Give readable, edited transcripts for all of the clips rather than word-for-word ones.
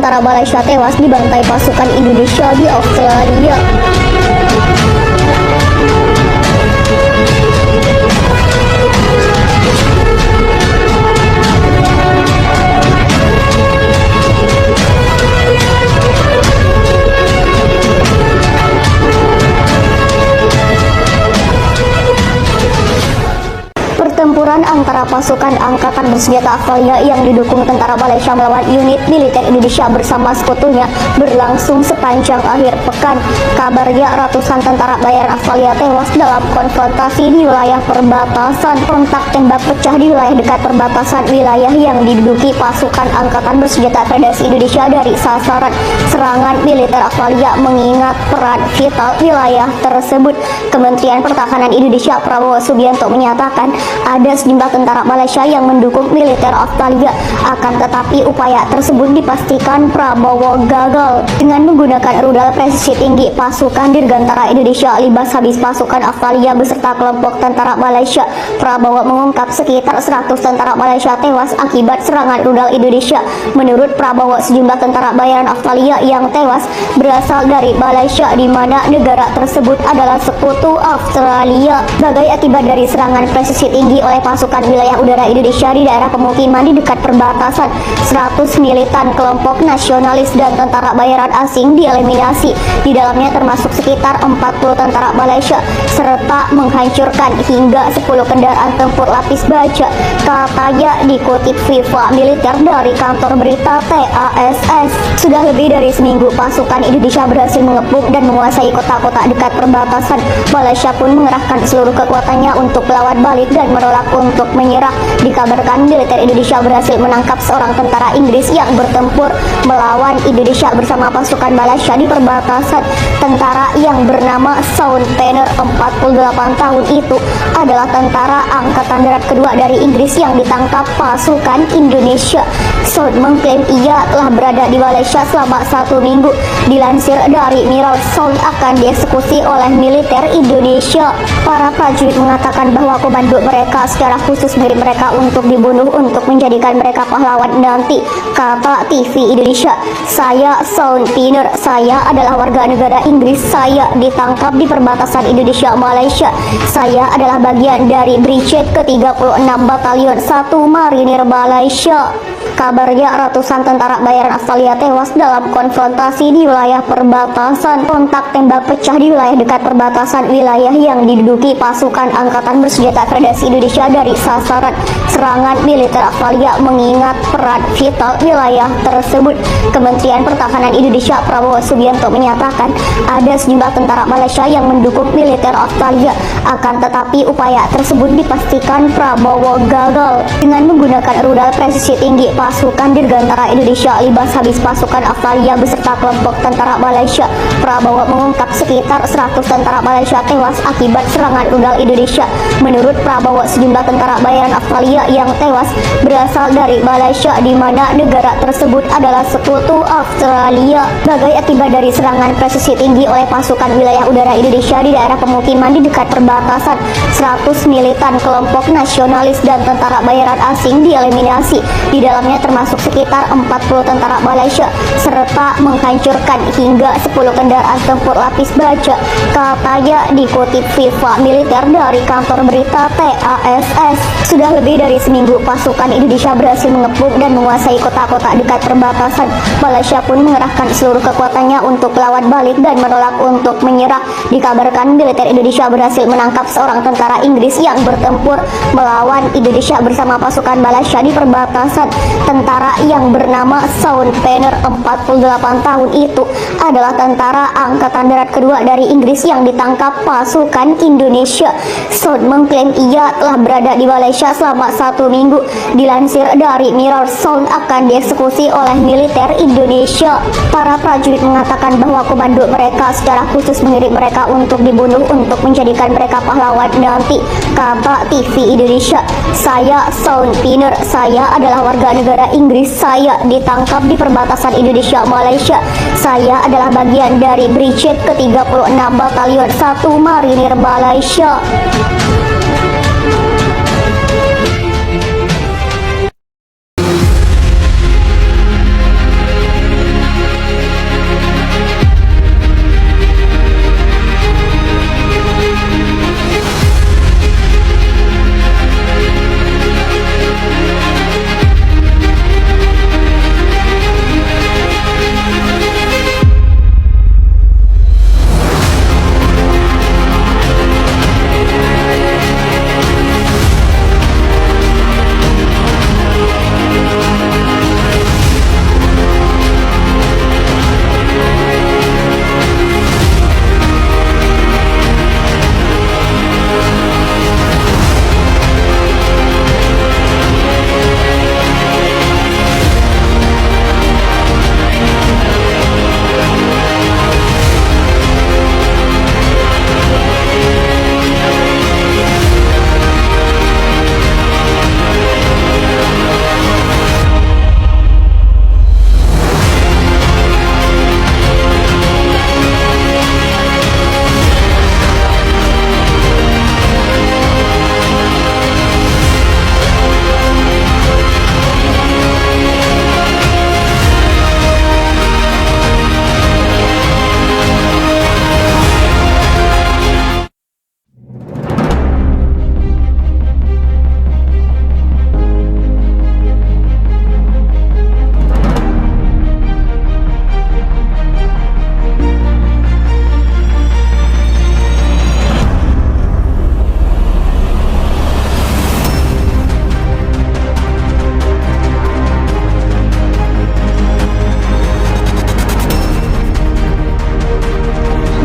tentara Malaysia tewas dibantai pasukan Indonesia di Australia. Pertempuran antara pasukan angkatan bersenjata Australia yang didukung tentara Malaysia melawan unit militer Indonesia bersama sekutunya berlangsung sepanjang akhir pekan. Kabarnya ratusan tentara bayaran Australia tewas dalam konfrontasi di wilayah perbatasan. Kontak tembak pecah di wilayah dekat perbatasan wilayah yang diduduki pasukan angkatan bersenjata Federasi Indonesia dari sasaran serangan militer Australia. Mengingat peran vital wilayah tersebut, Kementerian Pertahanan Indonesia Prabowo Subianto menyatakan ada sejumlah tentara Malaysia yang mendukung militer Australia, akan tetapi upaya tersebut dipastikan Prabowo gagal. Dengan menggunakan rudal presisi tinggi, pasukan Dirgantara Indonesia libas habis pasukan Australia beserta kelompok tentara Malaysia. Prabowo mengungkap sekitar 100 tentara Malaysia tewas akibat serangan rudal Indonesia. Menurut Prabowo, sejumlah tentara bayaran Australia yang tewas berasal dari Malaysia, di mana negara tersebut adalah sekutu Australia. Sebagai akibat dari serangan presisi tinggi oleh pasukan wilayah udara Indonesia di daerah pemukiman di dekat perbatasan, 100 militan kelompok nasionalis dan tentara bayaran asing dieliminasi, di dalamnya termasuk sekitar 40 tentara Malaysia, serta menghancurkan hingga 10 kendaraan tempur lapis baja, katanya dikutip FIFA Militer dari kantor berita TASS. Sudah lebih dari seminggu pasukan Indonesia berhasil mengepung dan menguasai kota-kota dekat perbatasan. Malaysia pun mengerahkan seluruh kekuatannya untuk melawan balik dan menolak untuk menyerah. Dikabarkan militer Indonesia berhasil menangkap seorang tentara Inggris yang bertempur melawan Indonesia bersama pasukan Malaysia di perbatasan. Tentara yang bernama Sean Penner, 48 tahun itu adalah tentara angkatan darat kedua dari Inggris yang ditangkap pasukan Indonesia. Sean mengklaim ia telah berada di Malaysia selama 1 minggu. Dilansir dari Mirror, Sean akan dieksekusi oleh militer Indonesia. Para prajurit mengatakan bahwa komando mereka secara khusus mengirim mereka untuk dibunuh untuk menjadikan mereka pahlawan nanti, kata TV Indonesia. Saya Sean Penner, saya adalah warga negara Inggris, saya ditangkap di perbatasan Indonesia Malaysia. Saya adalah bagian dari Brigade ke-36 Batalion 1 Marinir Malaysia. Kabarnya ratusan tentara bayaran Australia tewas dalam konfrontasi di wilayah perbatasan. Kontak tembak pecah di wilayah dekat perbatasan wilayah yang diduduki pasukan angkatan bersenjata Federasi Indonesia dari sasaran serangan militer Australia. Mengingat peran vital wilayah tersebut, Kementerian Pertahanan Indonesia Prabowo Subianto menyatakan ada sejumlah tentara Malaysia yang mendukung militer Australia, akan tetapi upaya tersebut dipastikan Prabowo gagal. Dengan menggunakan rudal presisi tinggi, pasukan Dirgantara Indonesia libas habis pasukan Australia beserta kelompok tentara Malaysia. Prabowo mengungkap sekitar 100 tentara Malaysia tewas akibat serangan rudal Indonesia. Menurut Prabowo, sejumlah tentara bayaran Australia yang tewas berasal dari Malaysia, di mana negara tersebut adalah sekutu Australia. Sebagai akibat dari serangan presisi tinggi oleh pasukan wilayah udara Indonesia di daerah pemukiman di dekat perbatasan, 100 militan kelompok nasionalis dan tentara bayaran asing dieliminasi, di dalamnya termasuk sekitar 40 tentara Malaysia, serta menghancurkan hingga 10 kendaraan tempur lapis baja, katanya dikutip FIFA Militer dari kantor berita TASS. Sudah lebih dari seminggu pasukan Indonesia berhasil mengepung dan menguasai kota-kota dekat perbatasan. Malaysia pun mengerahkan seluruh kekuatannya untuk melawan balik dan menolak untuk menyerah. Dikabarkan militer Indonesia berhasil menangkap seorang tentara Inggris yang bertempur melawan Indonesia bersama pasukan Malaysia di perbatasan. Tentara yang bernama Sean Penner, 48 tahun itu adalah tentara angkatan darat kedua dari Inggris yang ditangkap pasukan Indonesia. Sean mengklaim ia telah berada di Malaysia selama 1 minggu. Dilansir dari Mirror, Sean akan dieksekusi oleh militer Indonesia. Para prajurit mengatakan bahwa komando mereka secara khusus mengirim mereka untuk dibunuh untuk menjadikan mereka pahlawan nanti, kata TV Indonesia. Saya Sean Penner, saya adalah warga negara Inggris, saya ditangkap di perbatasan Indonesia Malaysia. Saya adalah bagian dari Brigade ke-36 Batalion 1 Marinir Malaysia.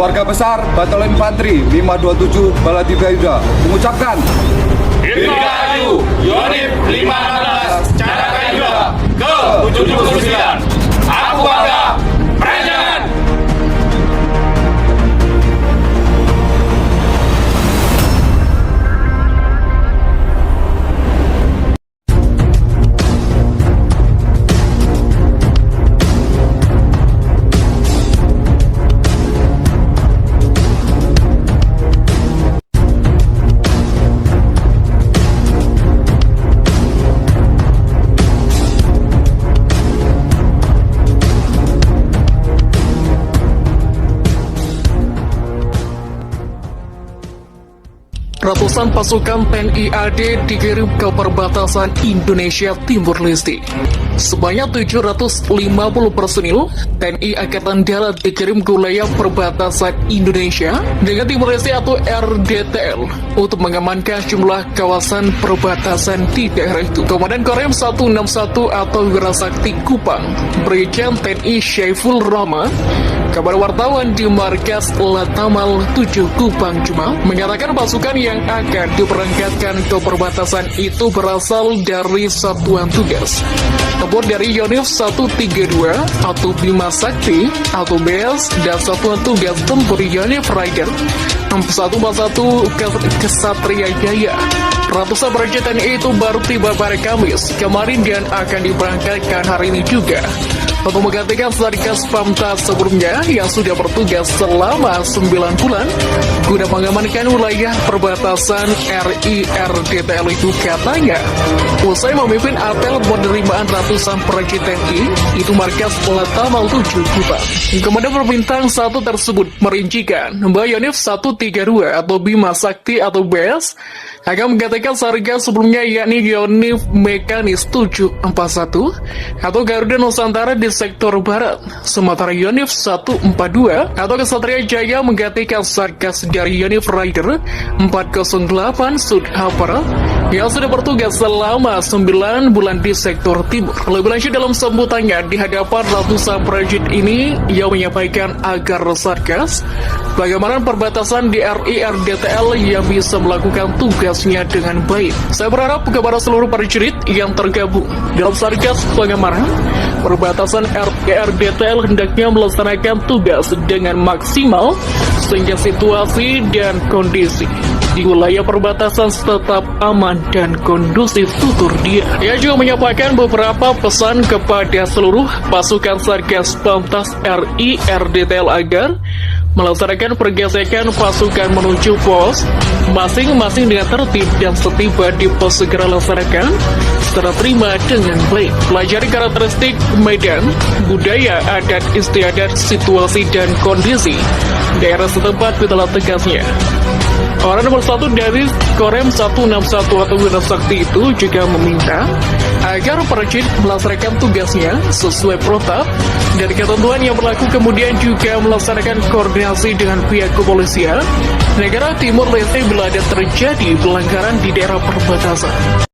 Keluarga Besar Batalion Infanteri 527 Baladigayuda mengucapkan Dirgahayu Yonif 516 Carakayuda ke 79. Aku bangga, Presiden. Ratusan pasukan TNI AD dikirim ke perbatasan Indonesia Timur Leste. Sebanyak 750 personil TNI Angkatan Darat dikirim ke wilayah perbatasan Indonesia dengan Timur Leste atau RDTL untuk mengamankan jumlah kawasan perbatasan di daerah itu. Komandan Korem 161 atau Wirasakti Kupang, Brigjen TNI Syaiful Rahma, kabar wartawan di Markas Latamal 7 Kupang Jumat mengatakan pasukan yang akan diberangkatkan ke perbatasan itu berasal dari satuan tugas tempur dari Yonif 132 atau Bima Sakti atau BS dan satuan tugas tempur Yonif Rider 141 Kesatria Jaya. Ratusan prajurit TNI itu baru tiba pada Kamis kemarin dan akan diberangkatkan hari ini juga untuk menggantikan Satgas Pamtas sebelumnya yang sudah bertugas selama 9 bulan guna mengamankan wilayah perbatasan RI-RDTL itu katanya. Usai memimpin apel penerimaan ratusan prajurit TNI, itu Markas Latamal 7 Kupang. Komandan Perbintang 1 tersebut merincikan bahwa Yonif 132 atau Bima Sakti atau BES akan menggantikan Satgas sebelumnya yakni Yonif Mekanis 741 atau Garuda Nusantara di sektor barat, sementara Yonif 142 atau Kesatria Jaya menggantikan Satgas dari Yonif Rider 408 Sudhapara yang sudah bertugas selama 9 bulan di sektor timur. Lebih lanjut dalam sambutannya di hadapan ratusan prajurit ini yang menyampaikan agar Satgas bagaimana perbatasan di RI-RDTL yang bisa melakukan tugasnya dengan baik. Saya berharap kepada seluruh prajurit yang tergabung dalam Satgas pengamanan perbatasan RI-RDTL hendaknya melaksanakan tugas dengan maksimal sehingga situasi dan kondisi di wilayah perbatasan tetap aman dan kondusif, tutur dia. Ia juga menyampaikan beberapa pesan kepada seluruh pasukan Satgas Pamtas RI-RDTL agar melaksanakan pergesekan pasukan menuju pos masing-masing dengan tertib dan setiba di pos segera laksanakan secara terima dengan baik. Pelajari karakteristik medan, budaya, adat istiadat, situasi dan kondisi daerah setempat, itulah tegasnya. Orang nomor 1 dari Korem 161 atau Wirasakti itu juga meminta agar prajurit melaksanakan tugasnya sesuai protap dan ketentuan yang berlaku, kemudian juga melaksanakan koordinasi dengan pihak kepolisian negara Timur Leste bila ada terjadi pelanggaran di daerah perbatasan.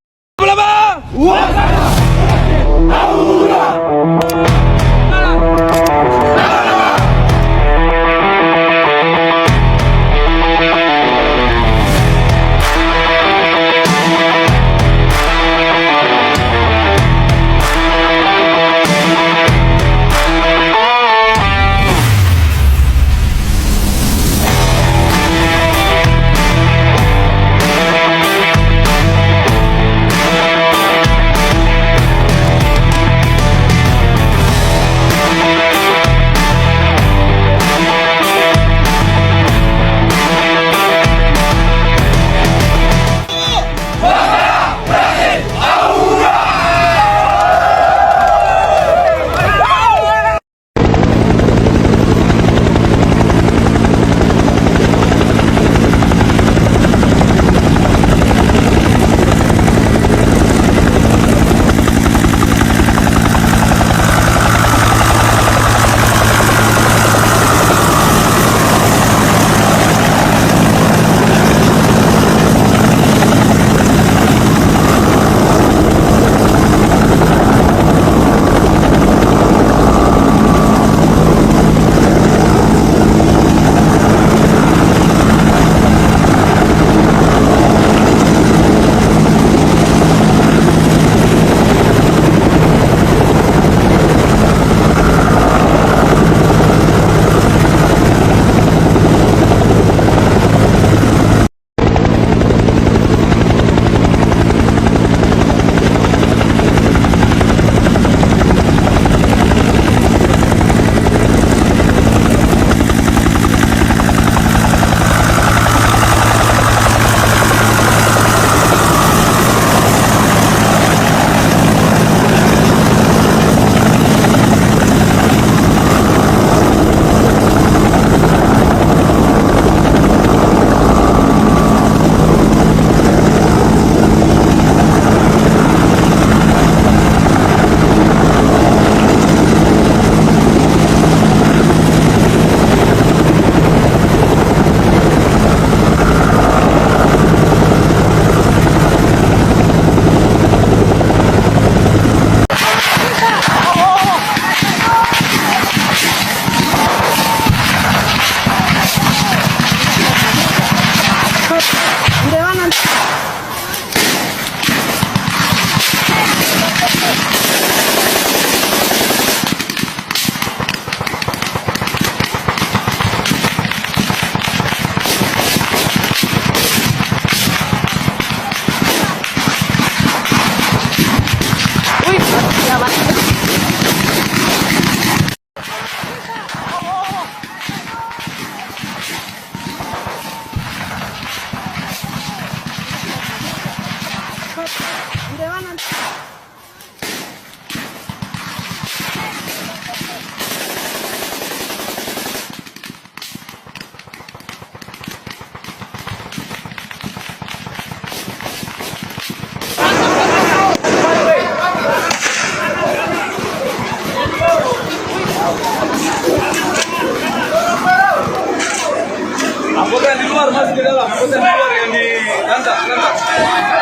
Anggota yang di luar masih di dalam, anggota yang di luar yang di lantak.